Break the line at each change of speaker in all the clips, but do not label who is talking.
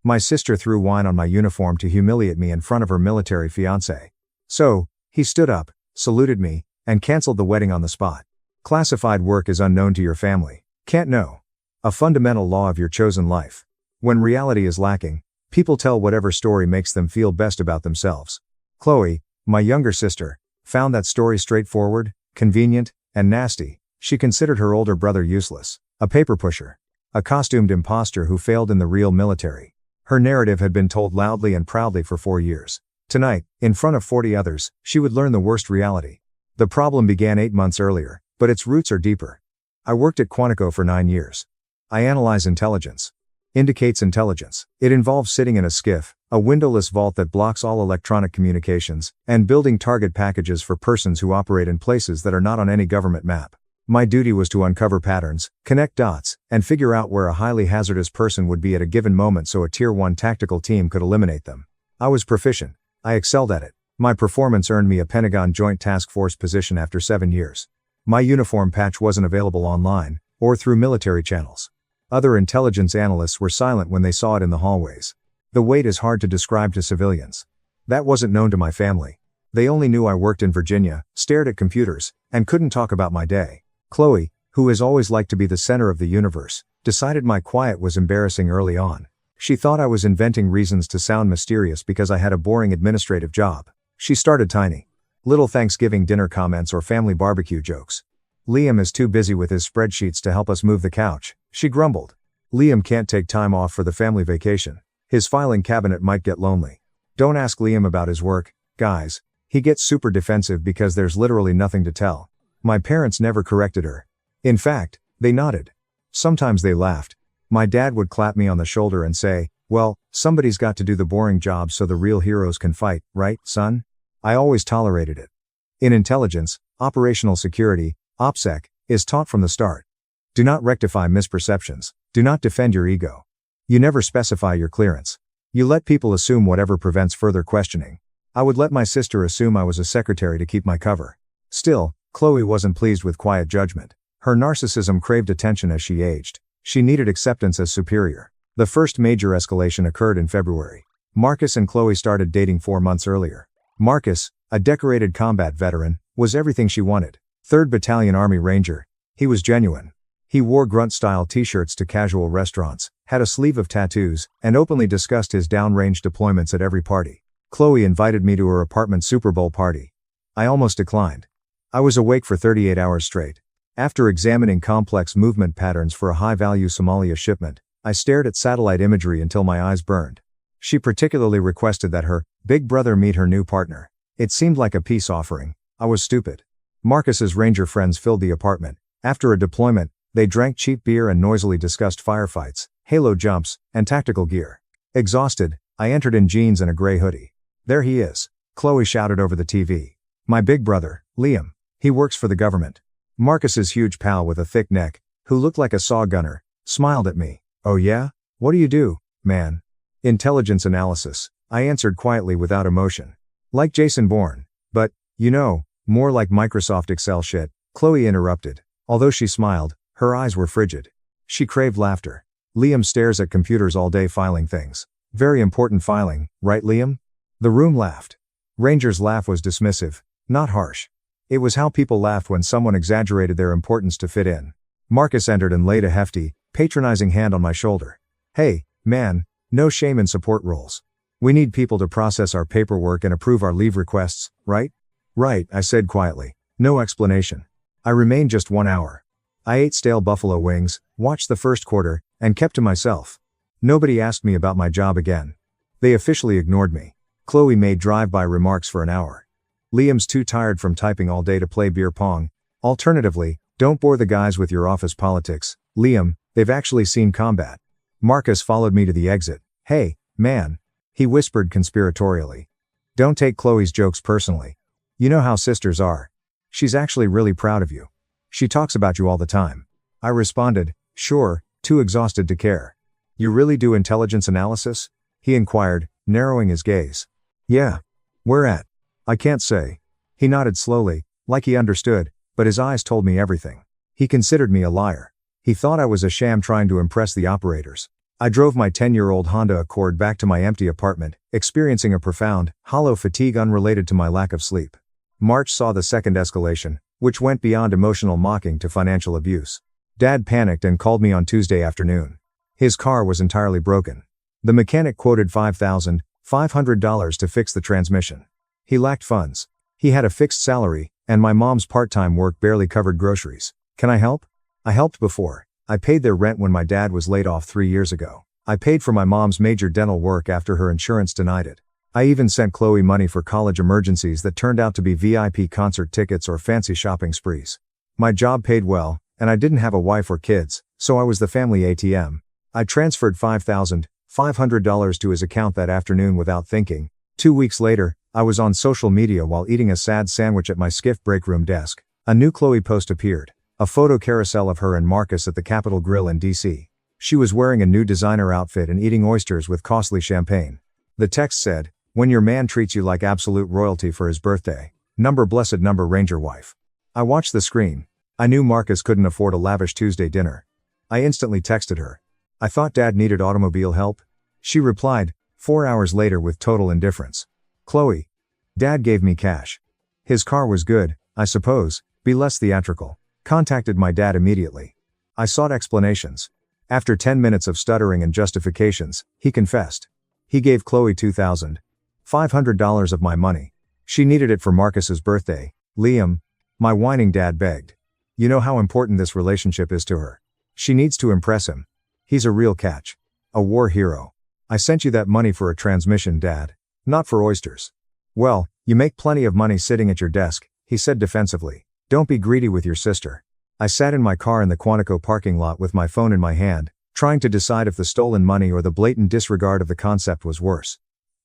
My sister threw wine on my uniform to humiliate me in front of her military fiancé. So, he stood up, saluted me, and canceled the wedding on the spot. Classified work is unknown to your family. Can't know. A fundamental law of your chosen life. When reality is lacking, people tell whatever story makes them feel best about themselves. Chloe, my younger sister, found that story straightforward, convenient, and nasty. She considered her older brother useless, a paper pusher, a costumed imposter who failed in the real military. Her narrative had been told loudly and proudly for 4 years. Tonight, in front of 40 others, she would learn the worst reality. The problem began 8 months earlier, but its roots are deeper. I worked at Quantico for 9 years. I analyze intelligence. Indicates intelligence. It involves sitting in a skiff, a windowless vault that blocks all electronic communications, and building target packages for persons who operate in places that are not on any government map. My duty was to uncover patterns, connect dots, and figure out where a highly hazardous person would be at a given moment so a Tier 1 tactical team could eliminate them. I was proficient. I excelled at it. My performance earned me a Pentagon Joint Task Force position after 7 years. My uniform patch wasn't available online, or through military channels. Other intelligence analysts were silent when they saw it in the hallways. The weight is hard to describe to civilians. That wasn't known to my family. They only knew I worked in Virginia, stared at computers, and couldn't talk about my day. Chloe, who has always liked to be the center of the universe, decided my quiet was embarrassing early on. She thought I was inventing reasons to sound mysterious because I had a boring administrative job. She started tiny. Little Thanksgiving dinner comments or family barbecue jokes. Liam is too busy with his spreadsheets to help us move the couch, she grumbled. Liam can't take time off for the family vacation. His filing cabinet might get lonely. Don't ask Liam about his work, guys. He gets super defensive because there's literally nothing to tell. My parents never corrected her. In fact, they nodded. Sometimes they laughed. My dad would clap me on the shoulder and say, "Well, somebody's got to do the boring job so the real heroes can fight, right, son?" I always tolerated it. In intelligence, operational security, OPSEC, is taught from the start. Do not rectify misperceptions. Do not defend your ego. You never specify your clearance. You let people assume whatever prevents further questioning. I would let my sister assume I was a secretary to keep my cover. Still, Chloe wasn't pleased with quiet judgment. Her narcissism craved attention as she aged. She needed acceptance as superior. The first major escalation occurred in February. Marcus and Chloe started dating 4 months earlier. Marcus, a decorated combat veteran, was everything she wanted. 3rd Battalion Army Ranger. He was genuine. He wore grunt-style t-shirts to casual restaurants, had a sleeve of tattoos, and openly discussed his downrange deployments at every party. Chloe invited me to her apartment Super Bowl party. I almost declined. I was awake for 38 hours straight. After examining complex movement patterns for a high-value Somalia shipment, I stared at satellite imagery until my eyes burned. She particularly requested that her big brother meet her new partner. It seemed like a peace offering. I was stupid. Marcus's ranger friends filled the apartment. After a deployment, they drank cheap beer and noisily discussed firefights, halo jumps, and tactical gear. Exhausted, I entered in jeans and a gray hoodie. "There he is," Chloe shouted over the TV. "My big brother, Liam. He works for the government." Marcus's huge pal with a thick neck, who looked like a saw gunner, smiled at me. "Oh yeah? What do you do, man?" "Intelligence analysis," I answered quietly without emotion. "Like Jason Bourne. But, more like Microsoft Excel shit," Chloe interrupted. Although she smiled, her eyes were frigid. She craved laughter. "Liam stares at computers all day filing things. Very important filing, right Liam?" The room laughed. Ranger's laugh was dismissive, not harsh. It was how people laughed when someone exaggerated their importance to fit in. Marcus entered and laid a hefty, patronizing hand on my shoulder. "Hey, man, no shame in support roles. We need people to process our paperwork and approve our leave requests, right?" "Right," I said quietly. No explanation. I remained just 1 hour. I ate stale buffalo wings, watched the first quarter, and kept to myself. Nobody asked me about my job again. They officially ignored me. Chloe made drive-by remarks for an hour. "Liam's too tired from typing all day to play beer pong. Alternatively, don't bore the guys with your office politics. Liam, they've actually seen combat." Marcus followed me to the exit. "Hey, man," he whispered conspiratorially. "Don't take Chloe's jokes personally. You know how sisters are. She's actually really proud of you. She talks about you all the time." I responded, "Sure, too exhausted to care." "You really do intelligence analysis?" he inquired, narrowing his gaze. "Yeah. Where at?" "I can't say." He nodded slowly, like he understood, but his eyes told me everything. He considered me a liar. He thought I was a sham trying to impress the operators. I drove my 10-year-old Honda Accord back to my empty apartment, experiencing a profound, hollow fatigue unrelated to my lack of sleep. March saw the second escalation, which went beyond emotional mocking to financial abuse. Dad panicked and called me on Tuesday afternoon. His car was entirely broken. The mechanic quoted $5,500 to fix the transmission. He lacked funds. He had a fixed salary, and my mom's part-time work barely covered groceries. Can I help? I helped before. I paid their rent when my dad was laid off 3 years ago. I paid for my mom's major dental work after her insurance denied it. I even sent Chloe money for college emergencies that turned out to be VIP concert tickets or fancy shopping sprees. My job paid well, and I didn't have a wife or kids, so I was the family ATM. I transferred $5,500 to his account that afternoon without thinking. 2 weeks later, I was on social media while eating a sad sandwich at my skiff breakroom desk. A new Chloe post appeared. A photo carousel of her and Marcus at the Capitol Grill in DC. She was wearing a new designer outfit and eating oysters with costly champagne. The text said, "When your man treats you like absolute royalty for his birthday. Blessed number Ranger wife." I watched the screen. I knew Marcus couldn't afford a lavish Tuesday dinner. I instantly texted her. I thought Dad needed automobile help. She replied, 4 hours later with total indifference. Chloe. Dad gave me cash. His car was good, I suppose, be less theatrical. Contacted my dad immediately. I sought explanations. After 10 minutes of stuttering and justifications, he confessed. He gave Chloe $2,500 of my money. She needed it for Marcus's birthday. Liam. My whining dad begged. You know how important this relationship is to her. She needs to impress him. He's a real catch. A war hero. I sent you that money for a transmission, Dad. Not for oysters. Well, you make plenty of money sitting at your desk, he said defensively. Don't be greedy with your sister. I sat in my car in the Quantico parking lot with my phone in my hand, trying to decide if the stolen money or the blatant disregard of the concept was worse.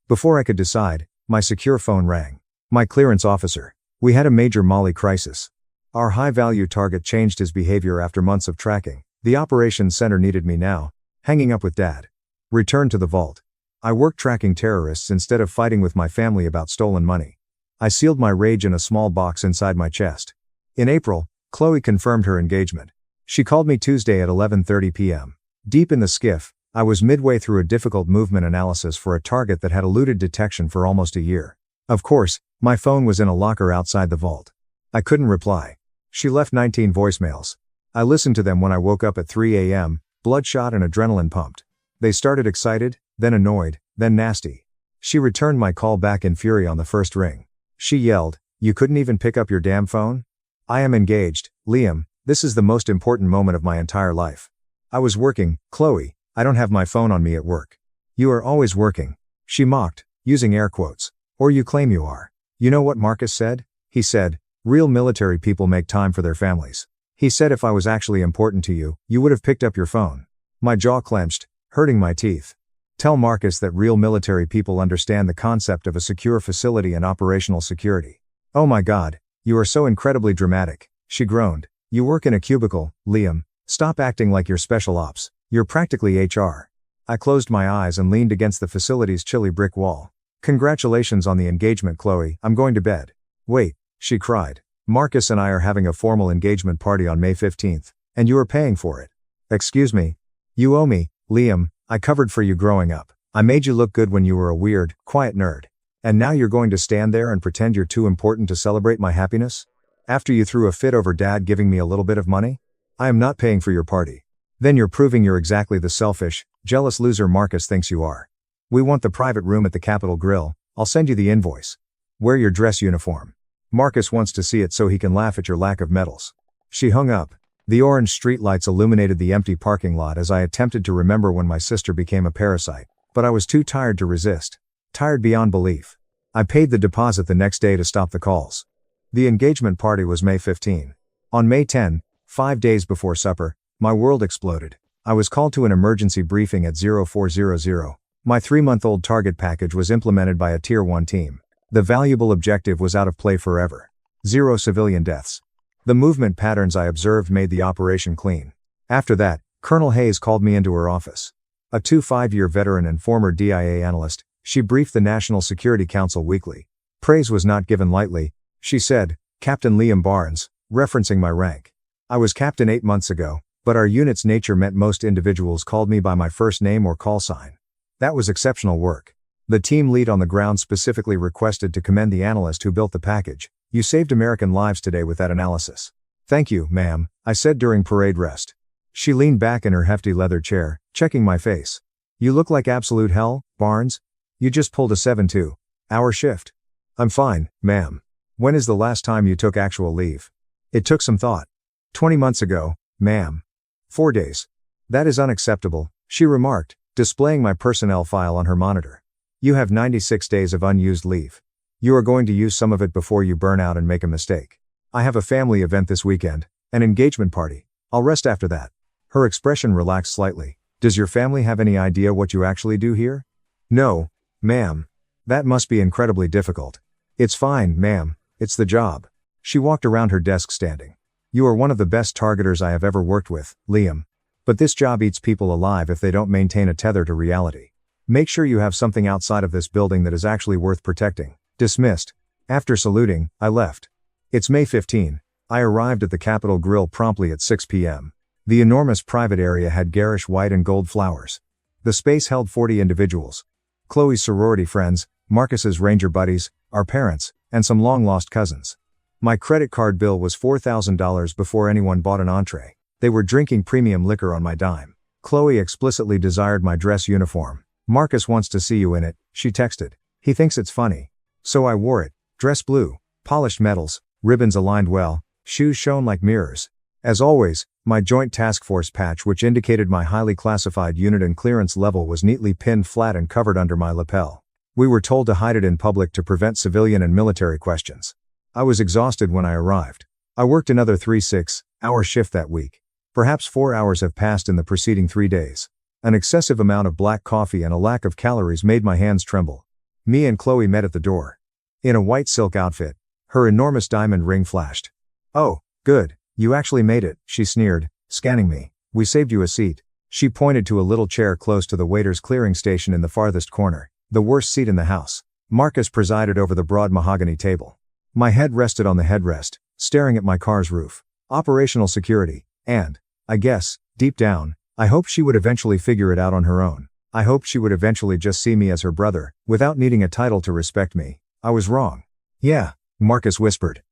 Before I could decide, my secure phone rang. My clearance officer. We had a major Molly crisis. Our high-value target changed his behavior after months of tracking. The operations center needed me now. Hanging up with Dad. Return to the vault. I worked tracking terrorists instead of fighting with my family about stolen money. I sealed my rage in a small box inside my chest. In April, Chloe confirmed her engagement. She called me Tuesday at 11:30 p.m. Deep in the skiff, I was midway through a difficult movement analysis for a target that had eluded detection for almost a year. Of course, my phone was in a locker outside the vault. I couldn't reply. She left 19 voicemails. I listened to them when I woke up at 3 a.m., bloodshot and adrenaline pumped. They started excited, then annoyed, then nasty. She returned my call back in fury on the first ring. She yelled, "You couldn't even pick up your damn phone? I am engaged, Liam, this is the most important moment of my entire life. I was working, Chloe, I don't have my phone on me at work." "You are always working," she mocked, using air quotes. "Or you claim you are." You know what Marcus said? He said, "Real military people make time for their families." He said if I was actually important to you, you would have picked up your phone. My jaw clenched, hurting my teeth. Tell Marcus that real military people understand the concept of a secure facility and operational security. Oh my God. You are so incredibly dramatic, she groaned. You work in a cubicle, Liam. Stop acting like you're special ops. You're practically HR. I closed my eyes and leaned against the facility's chilly brick wall. Congratulations on the engagement, Chloe. I'm going to bed. Wait, she cried. Marcus and I are having a formal engagement party on May 15th, and you are paying for it. Excuse me. You owe me, Liam. I covered for you growing up. I made you look good when you were a weird, quiet nerd. And now you're going to stand there and pretend you're too important to celebrate my happiness? After you threw a fit over Dad giving me a little bit of money? I am not paying for your party. Then you're proving you're exactly the selfish, jealous loser Marcus thinks you are. We want the private room at the Capitol Grill. I'll send you the invoice. Wear your dress uniform. Marcus wants to see it so he can laugh at your lack of medals. She hung up. The orange streetlights illuminated the empty parking lot as I attempted to remember when my sister became a parasite, but I was too tired to resist. Tired beyond belief. I paid the deposit the next day to stop the calls. The engagement party was May 15. On May 10, 5 days before supper, my world exploded. I was called to an emergency briefing at 0400. My 3-month-old target package was implemented by a Tier 1 team. The valuable objective was out of play forever. 0 civilian deaths. The movement patterns I observed made the operation clean. After that, Colonel Hayes called me into her office. A 5-year veteran and former DIA analyst, she briefed the National Security Council weekly. Praise was not given lightly, she said, Captain Liam Barnes, referencing my rank. I was captain 8 months ago, But our unit's nature meant most individuals called me by my first name or call sign. That was exceptional work. The team lead on the ground specifically requested to commend the analyst who built the package. You saved American lives today with that analysis. Thank you, ma'am, I said during parade rest. She leaned back in her hefty leather chair, checking my face. You look like absolute hell, Barnes. You just pulled a 7-2-hour shift. I'm fine, ma'am. When is the last time you took actual leave? It took some thought. 20 months ago, ma'am. 4 days. That is unacceptable, she remarked, displaying my personnel file on her monitor. You have 96 days of unused leave. You are going to use some of it before you burn out and make a mistake. I have a family event this weekend, an engagement party. I'll rest after that. Her expression relaxed slightly. Does your family have any idea what you actually do here? No, ma'am. That must be incredibly difficult. It's fine, ma'am. It's the job. She walked around her desk standing. You are one of the best targeters I have ever worked with, Liam. But this job eats people alive if they don't maintain a tether to reality. Make sure you have something outside of this building that is actually worth protecting. Dismissed. After saluting, I left. It's May 15. I arrived at the Capitol Grill promptly at 6 p.m. The enormous private area had garish white and gold flowers. The space held 40 individuals. Chloe's sorority friends, Marcus's ranger buddies, our parents, and some long-lost cousins. My credit card bill was $4,000 before anyone bought an entree. They were drinking premium liquor on my dime. Chloe explicitly desired my dress uniform. Marcus wants to see you in it, she texted. He thinks it's funny. So I wore it. Dress blue, polished metals, ribbons aligned well, shoes shone like mirrors. As always, my Joint Task Force patch, which indicated my highly classified unit and clearance level, was neatly pinned flat and covered under my lapel. We were told to hide it in public to prevent civilian and military questions. I was exhausted when I arrived. I worked another 3-6-hour shift that week. Perhaps 4 hours have passed in the preceding 3 days. An excessive amount of black coffee and a lack of calories made my hands tremble. Me and Chloe met at the door. In a white silk outfit, her enormous diamond ring flashed. Oh, good, you actually made it, she sneered, scanning me. We saved you a seat. She pointed to a little chair close to the waiter's clearing station in the farthest corner, the worst seat in the house. Marcus presided over the broad mahogany table. My head rested on the headrest, staring at my car's roof. Operational security, and, I guess, deep down, I hoped she would eventually figure it out on her own. I hoped she would eventually just see me as her brother, without needing a title to respect me. I was wrong. Yeah, Marcus whispered.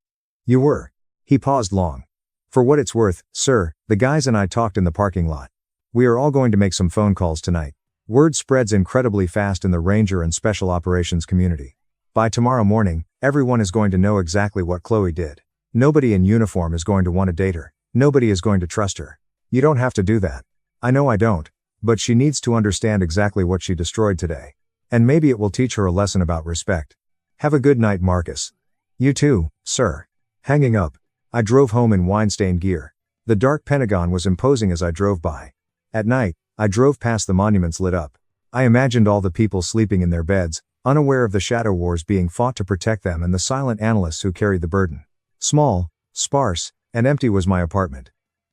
You were. He paused long. For what it's worth, sir, the guys and I talked in the parking lot. We are all going to make some phone calls tonight. Word spreads incredibly fast in the Ranger and Special Operations community. By tomorrow morning, everyone is going to know exactly what Chloe did. Nobody in uniform is going to want to date her. Nobody is going to trust her. You don't have to do that. I know I don't, but she needs to understand exactly what she destroyed today. And maybe it will teach her a lesson about respect. Have a good night, Marcus. You too, sir. Hanging up, I drove home in wine-stained gear. The dark Pentagon was imposing as I drove by. At night, I drove past the monuments lit up. I imagined all the people sleeping in their beds, unaware of the shadow wars being fought to protect them and the silent analysts who carried the burden. Small, sparse, and empty was my apartment.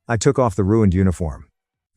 I took off the ruined uniform.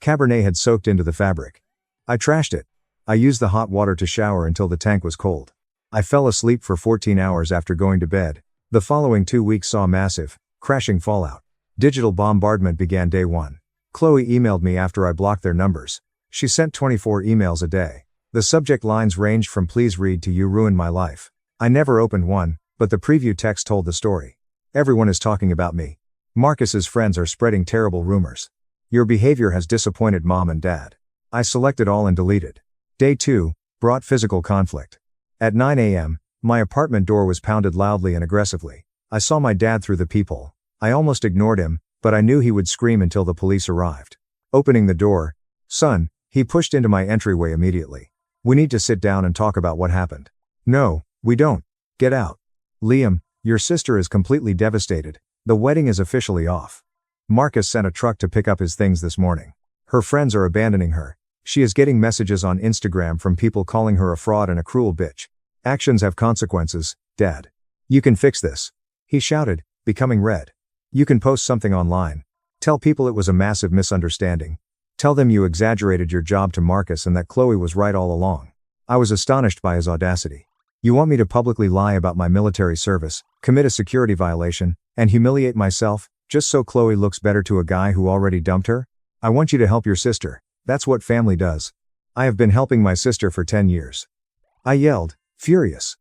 Cabernet had soaked into the fabric. I trashed it. I used the hot water to shower until the tank was cold. I fell asleep for 14 hours after going to bed. The following 2 weeks saw massive, crashing fallout. Digital bombardment began day 1. Chloe emailed me after I blocked their numbers. She sent 24 emails a day. The subject lines ranged from "Please read" to "You ruined my life." I never opened one, but the preview text told the story. Everyone is talking about me. Marcus's friends are spreading terrible rumors. Your behavior has disappointed mom and dad. I selected all and deleted. Day 2 brought physical conflict. At 9 a.m., my apartment door was pounded loudly and aggressively. I saw my dad through the peephole. I almost ignored him, but I knew he would scream until the police arrived. Opening the door, "Son," he pushed into my entryway immediately. "We need to sit down and talk about what happened." "No, we don't. Get out." "Liam, your sister is completely devastated. The wedding is officially off. Marcus sent a truck to pick up his things this morning. Her friends are abandoning her. She is getting messages on Instagram from people calling her a fraud and a cruel bitch. Actions have consequences, Dad. You can fix this." He shouted, becoming red. "You can post something online. Tell people it was a massive misunderstanding. Tell them you exaggerated your job to Marcus and that Chloe was right all along." I was astonished by his audacity. "You want me to publicly lie about my military service, commit a security violation, and humiliate myself, just so Chloe looks better to a guy who already dumped her?" I want you to help your sister. That's what family does. I have been helping my sister for 10 years. I yelled, furious.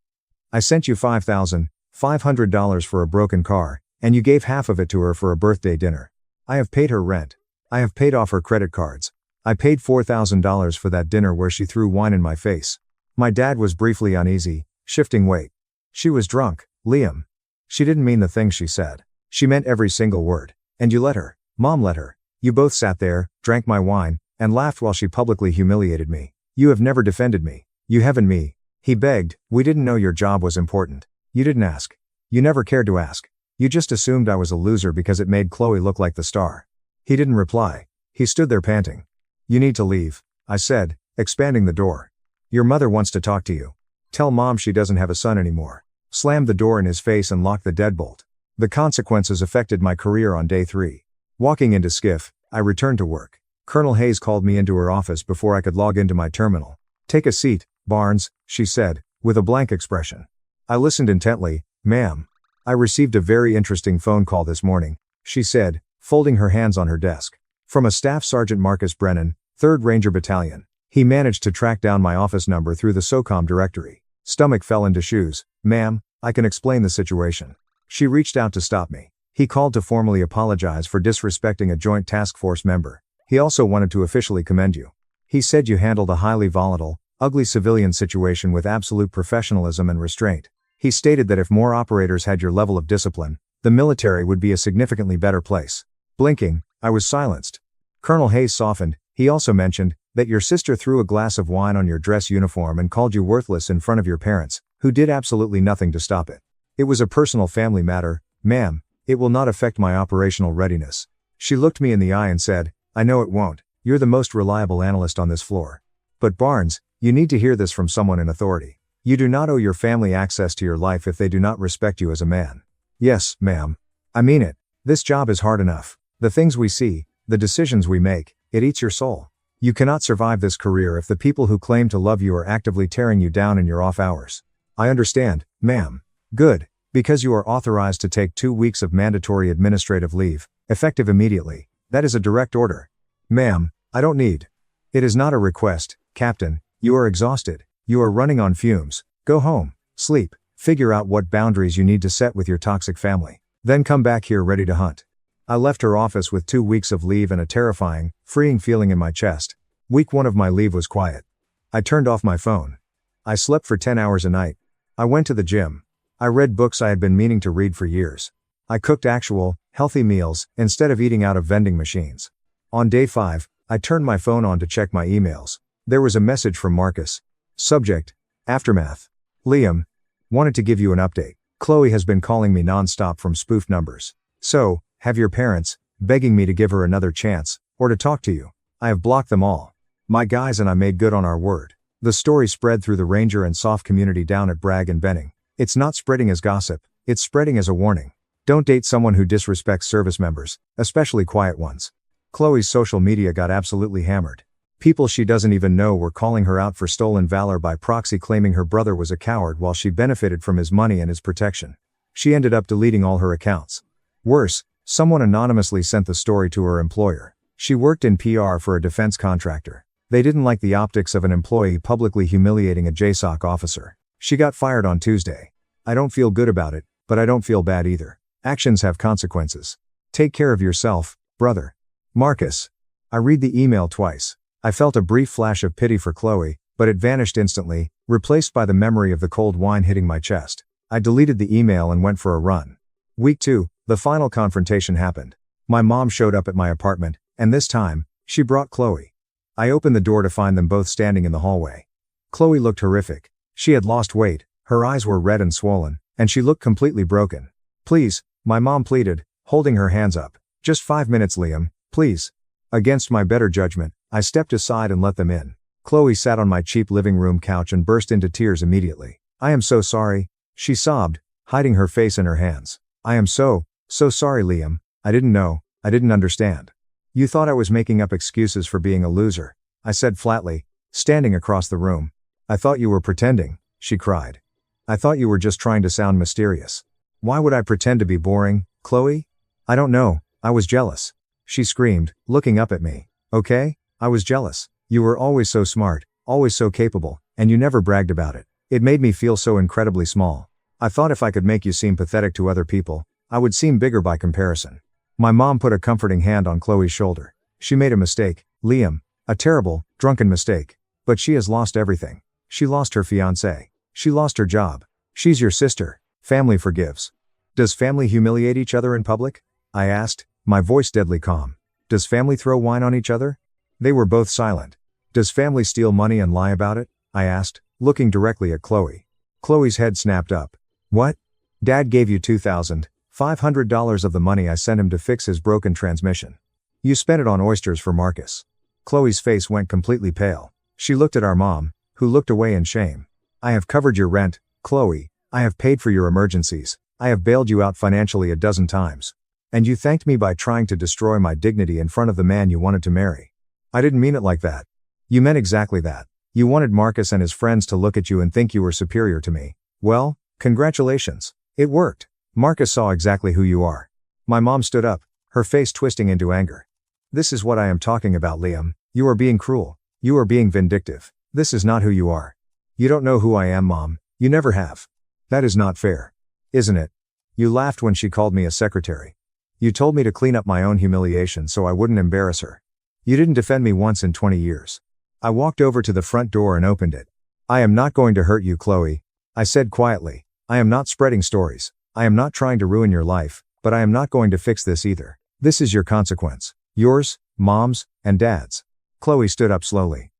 I sent you $5,500 for a broken car, and you gave half of it to her for a birthday dinner. I have paid her rent. I have paid off her credit cards. I paid $4,000 for that dinner where she threw wine in my face. My dad was briefly uneasy, shifting weight. She was drunk, Liam. She didn't mean the things she said. She meant every single word. And you let her. Mom let her. You both sat there, drank my wine, and laughed while she publicly humiliated me. You have never defended me. You haven't me. He begged. We didn't know your job was important. You didn't ask. You never cared to ask. You just assumed I was a loser because it made Chloe look like the star. He didn't reply. He stood there panting. You need to leave, I said, expanding the door. Your mother wants to talk to you. Tell mom she doesn't have a son anymore. Slammed the door in his face and locked the deadbolt. The consequences affected my career on day 3. Walking into Skiff, I returned to work. Colonel Hayes called me into her office before I could log into my terminal. Take a seat, Barnes, she said, with a blank expression. I listened intently. Ma'am. I received a very interesting phone call this morning, she said, folding her hands on her desk. From a Staff Sergeant Marcus Brennan, 3rd Ranger Battalion. He managed to track down my office number through the SOCOM directory. Stomach fell into shoes. Ma'am, I can explain the situation. She reached out to stop me. He called to formally apologize for disrespecting a Joint Task Force member. He also wanted to officially commend you. He said you handled a highly volatile, ugly civilian situation with absolute professionalism and restraint. He stated that if more operators had your level of discipline, the military would be a significantly better place. Blinking, I was silenced. Colonel Hayes softened. He also mentioned that your sister threw a glass of wine on your dress uniform and called you worthless in front of your parents, who did absolutely nothing to stop it. It was a personal family matter, ma'am. It will not affect my operational readiness. She looked me in the eye and said, I know it won't. You're the most reliable analyst on this floor. But Barnes, you need to hear this from someone in authority. You do not owe your family access to your life if they do not respect you as a man. Yes, ma'am. I mean it. This job is hard enough. The things we see, the decisions we make, it eats your soul. You cannot survive this career if the people who claim to love you are actively tearing you down in your off hours. I understand, ma'am. Good. Because you are authorized to take 2 weeks of mandatory administrative leave, effective immediately. That is a direct order. Ma'am, I don't need. It is not a request, Captain. You are exhausted. You are running on fumes. Go home. Sleep. Figure out what boundaries you need to set with your toxic family. Then come back here ready to hunt. I left her office with 2 weeks of leave and a terrifying, freeing feeling in my chest. Week 1 of my leave was quiet. I turned off my phone. I slept for 10 hours a night. I went to the gym. I read books I had been meaning to read for years. I cooked actual, healthy meals, instead of eating out of vending machines. On day 5, I turned my phone on to check my emails. There was a message from Marcus. Subject: Aftermath. Liam. Wanted to give you an update. Chloe has been calling me non-stop from spoofed numbers. So, have your parents, begging me to give her another chance, or to talk to you. I have blocked them all. My guys and I made good on our word. The story spread through the Ranger and SOF community down at Bragg and Benning. It's not spreading as gossip, it's spreading as a warning. Don't date someone who disrespects service members, especially quiet ones. Chloe's social media got absolutely hammered. People she doesn't even know were calling her out for stolen valor by proxy, claiming her brother was a coward while she benefited from his money and his protection. She ended up deleting all her accounts. Worse, someone anonymously sent the story to her employer. She worked in PR for a defense contractor. They didn't like the optics of an employee publicly humiliating a JSOC officer. She got fired on Tuesday. I don't feel good about it, but I don't feel bad either. Actions have consequences. Take care of yourself, brother. Marcus. I read the email twice. I felt a brief flash of pity for Chloe, but it vanished instantly, replaced by the memory of the cold wine hitting my chest. I deleted the email and went for a run. Week 2, the final confrontation happened. My mom showed up at my apartment, and this time, she brought Chloe. I opened the door to find them both standing in the hallway. Chloe looked horrific. She had lost weight, her eyes were red and swollen, and she looked completely broken. Please, my mom pleaded, holding her hands up. Just 5 minutes, Liam, please. Against my better judgment, I stepped aside and let them in. Chloe sat on my cheap living room couch and burst into tears immediately. I am so sorry, she sobbed, hiding her face in her hands. I am so sorry, Liam. I didn't know, I didn't understand. You thought I was making up excuses for being a loser, I said flatly, standing across the room. I thought you were pretending, she cried. I thought you were just trying to sound mysterious. Why would I pretend to be boring, Chloe? I don't know, I was jealous. She screamed, looking up at me. Okay? I was jealous. You were always so smart, always so capable, and you never bragged about it. It made me feel so incredibly small. I thought if I could make you seem pathetic to other people, I would seem bigger by comparison. My mom put a comforting hand on Chloe's shoulder. She made a mistake, Liam. A terrible, drunken mistake. But she has lost everything. She lost her fiancé. She lost her job. She's your sister. Family forgives. Does family humiliate each other in public? I asked, my voice deadly calm. Does family throw wine on each other? They were both silent. Does family steal money and lie about it? I asked, looking directly at Chloe. Chloe's head snapped up. What? Dad gave you $2,500 of the money I sent him to fix his broken transmission. You spent it on oysters for Marcus. Chloe's face went completely pale. She looked at our mom, who looked away in shame. I have covered your rent, Chloe. I have paid for your emergencies. I have bailed you out financially a dozen times. And you thanked me by trying to destroy my dignity in front of the man you wanted to marry. I didn't mean it like that. You meant exactly that. You wanted Marcus and his friends to look at you and think you were superior to me. Well, congratulations. It worked. Marcus saw exactly who you are. My mom stood up, her face twisting into anger. This is what I am talking about, Liam. You are being cruel. You are being vindictive. This is not who you are. You don't know who I am, Mom. You never have. That is not fair. Isn't it? You laughed when she called me a secretary. You told me to clean up my own humiliation so I wouldn't embarrass her. You didn't defend me once in 20 years. I walked over to the front door and opened it. I am not going to hurt you, Chloe. I said quietly. I am not spreading stories. I am not trying to ruin your life, but I am not going to fix this either. This is your consequence. Yours, Mom's, and Dad's. Chloe stood up slowly.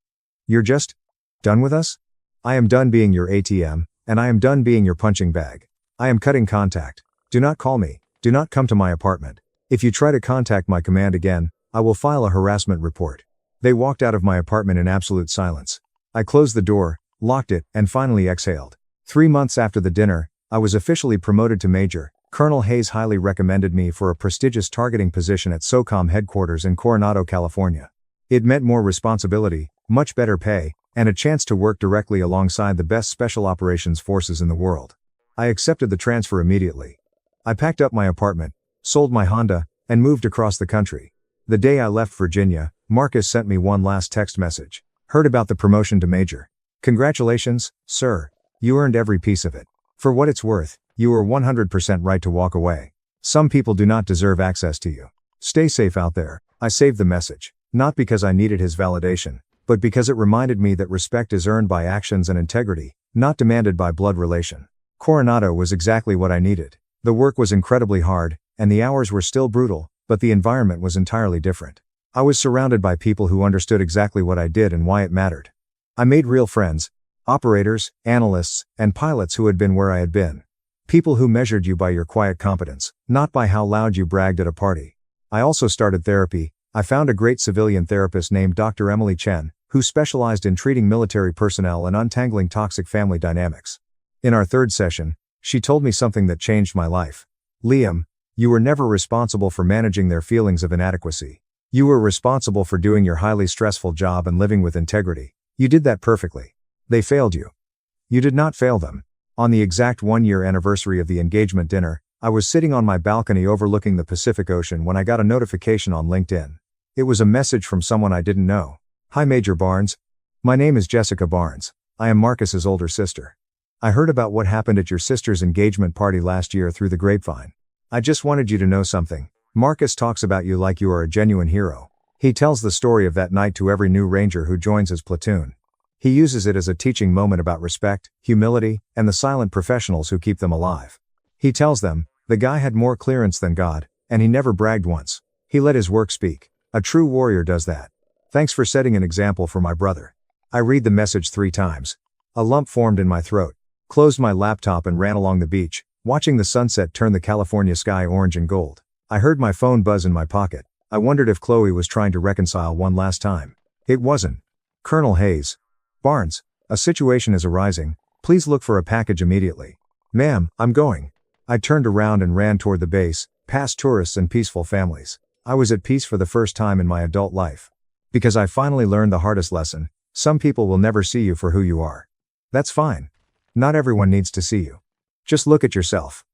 You're just done with us? I am done being your ATM, and I am done being your punching bag. I am cutting contact. Do not call me. Do not come to my apartment. If you try to contact my command again, I will file a harassment report. They walked out of my apartment in absolute silence. I closed the door, locked it, and finally exhaled. 3 months after the dinner, I was officially promoted to major. Colonel Hayes highly recommended me for a prestigious targeting position at SOCOM headquarters in Coronado, California. It meant more responsibility, much better pay, and a chance to work directly alongside the best special operations forces in the world. I accepted the transfer immediately. I packed up my apartment, sold my Honda, and moved across the country. The day I left Virginia, Marcus sent me one last text message. Heard about the promotion to major. Congratulations, sir. You earned every piece of it. For what it's worth, you were 100% right to walk away. Some people do not deserve access to you. Stay safe out there. I saved the message, not because I needed his validation, but because it reminded me that respect is earned by actions and integrity, not demanded by blood relation. Coronado was exactly what I needed. The work was incredibly hard, and the hours were still brutal, but the environment was entirely different. I was surrounded by people who understood exactly what I did and why it mattered. I made real friends, operators, analysts, and pilots who had been where I had been. People who measured you by your quiet competence, not by how loud you bragged at a party. I also started therapy. I found a great civilian therapist named Dr. Emily Chen, who specialized in treating military personnel and untangling toxic family dynamics. In our third session, she told me something that changed my life. Liam, you were never responsible for managing their feelings of inadequacy. You were responsible for doing your highly stressful job and living with integrity. You did that perfectly. They failed you. You did not fail them. On the exact 1-year anniversary of the engagement dinner, I was sitting on my balcony overlooking the Pacific Ocean when I got a notification on LinkedIn. It was a message from someone I didn't know. Hi Major Barnes. My name is Jessica Barnes. I am Marcus's older sister. I heard about what happened at your sister's engagement party last year through the grapevine. I just wanted you to know something. Marcus talks about you like you are a genuine hero. He tells the story of that night to every new ranger who joins his platoon. He uses it as a teaching moment about respect, humility, and the silent professionals who keep them alive. He tells them, the guy had more clearance than God, and he never bragged once. He let his work speak. A true warrior does that. Thanks for setting an example for my brother. I read the message 3 times. A lump formed in my throat. Closed my laptop and ran along the beach, watching the sunset turn the California sky orange and gold. I heard my phone buzz in my pocket. I wondered if Chloe was trying to reconcile one last time. It wasn't. Colonel Hayes. Barnes, a situation is arising. Please look for a package immediately. Ma'am, I'm going. I turned around and ran toward the base, past tourists and peaceful families. I was at peace for the first time in my adult life. Because I finally learned the hardest lesson. Some people will never see you for who you are. That's fine. Not everyone needs to see you. Just look at yourself.